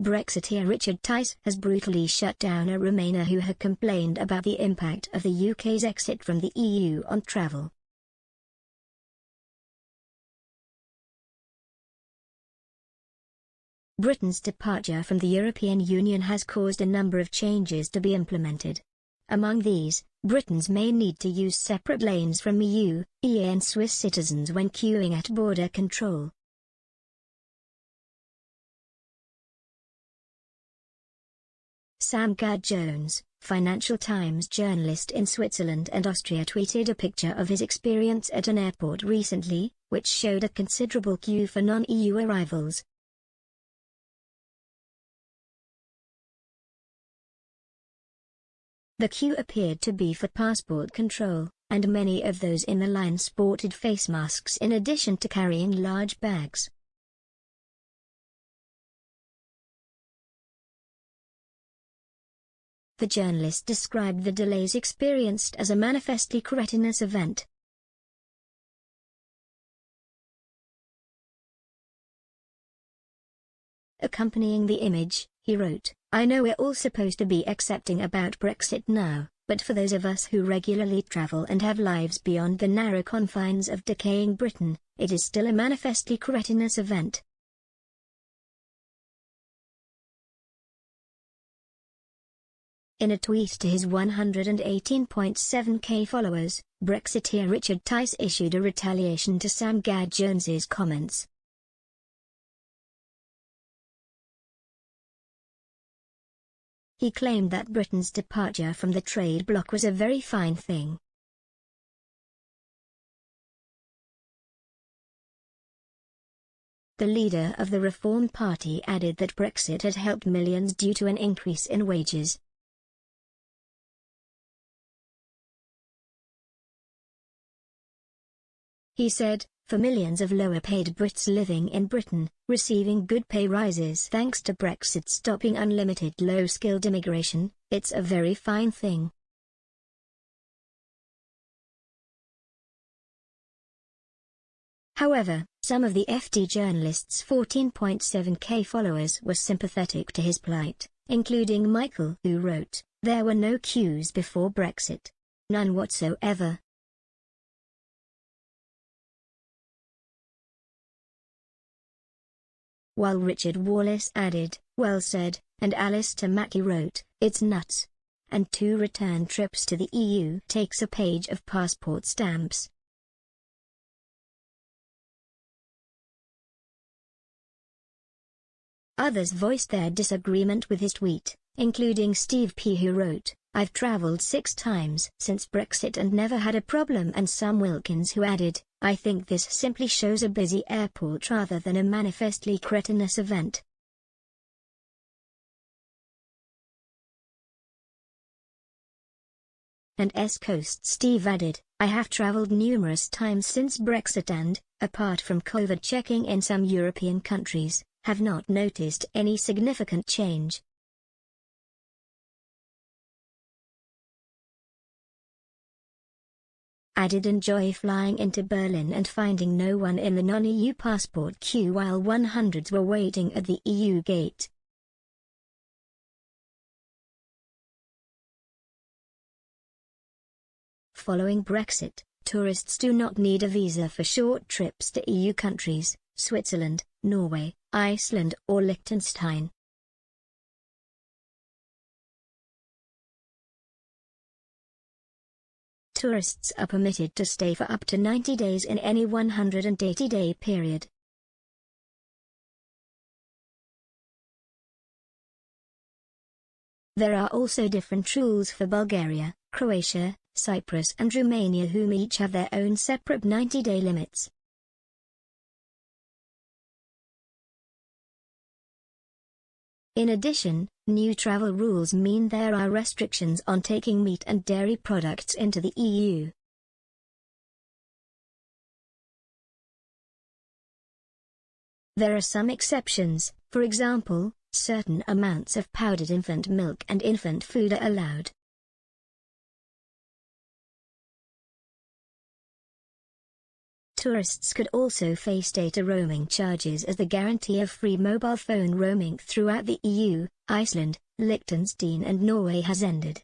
Brexiteer Richard Tice has brutally shut down a Remainer who had complained about the impact of the UK's exit from the EU on travel. Britain's departure from the European Union has caused a number of changes to be implemented. Among these, Britons may need to use separate lanes from EU, EA and Swiss citizens when queuing at border control. Sam Gad-Jones, Financial Times journalist in Switzerland and Austria, tweeted a picture of his experience at an airport recently, which showed a considerable queue for non-EU arrivals. The queue appeared to be for passport control, and many of those in the line sported face masks in addition to carrying large bags. The journalist described the delays experienced as a manifestly cretinous event. Accompanying the image, he wrote, "I know we're all supposed to be accepting about Brexit now, but for those of us who regularly travel and have lives beyond the narrow confines of decaying Britain, it is still a manifestly cretinous event." In a tweet to his 118.7k followers, Brexiteer Richard Tice issued a retaliation to Sam Gad-Jones's comments. He claimed that Britain's departure from the trade bloc was a very fine thing. The leader of the Reform Party added that Brexit had helped millions due to an increase in wages. He said, "For millions of lower-paid Brits living in Britain, receiving good pay rises thanks to Brexit stopping unlimited low-skilled immigration, it's a very fine thing." However, some of the FT journalist's 14.7k followers were sympathetic to his plight, including Michael, who wrote, "There were no queues before Brexit. None whatsoever." While Richard Wallace added, "Well said," and Alistair Mackey wrote, "It's nuts." And 2 return trips to the EU takes a page of passport stamps. Others voiced their disagreement with his tweet, including Steve P, who wrote, "I've travelled 6 times since Brexit and never had a problem," and Sam Wilkins, who added, "I think this simply shows a busy airport rather than a manifestly cretinous event." And S-Coast Steve added, "I have travelled numerous times since Brexit and, apart from COVID checking in some European countries, have not noticed any significant change." Added, "Enjoy flying into Berlin and finding no one in the non-EU passport queue while 100s were waiting at the EU gate." Following Brexit, tourists do not need a visa for short trips to EU countries, Switzerland, Norway, Iceland or Liechtenstein. Tourists are permitted to stay for up to 90 days in any 180-day period. There are also different rules for Bulgaria, Croatia, Cyprus and Romania, whom each have their own separate 90-day limits. In addition, new travel rules mean there are restrictions on taking meat and dairy products into the EU. There are some exceptions, for example, certain amounts of powdered infant milk and infant food are allowed. Tourists could also face data roaming charges as the guarantee of free mobile phone roaming throughout the EU, Iceland, Liechtenstein and Norway has ended.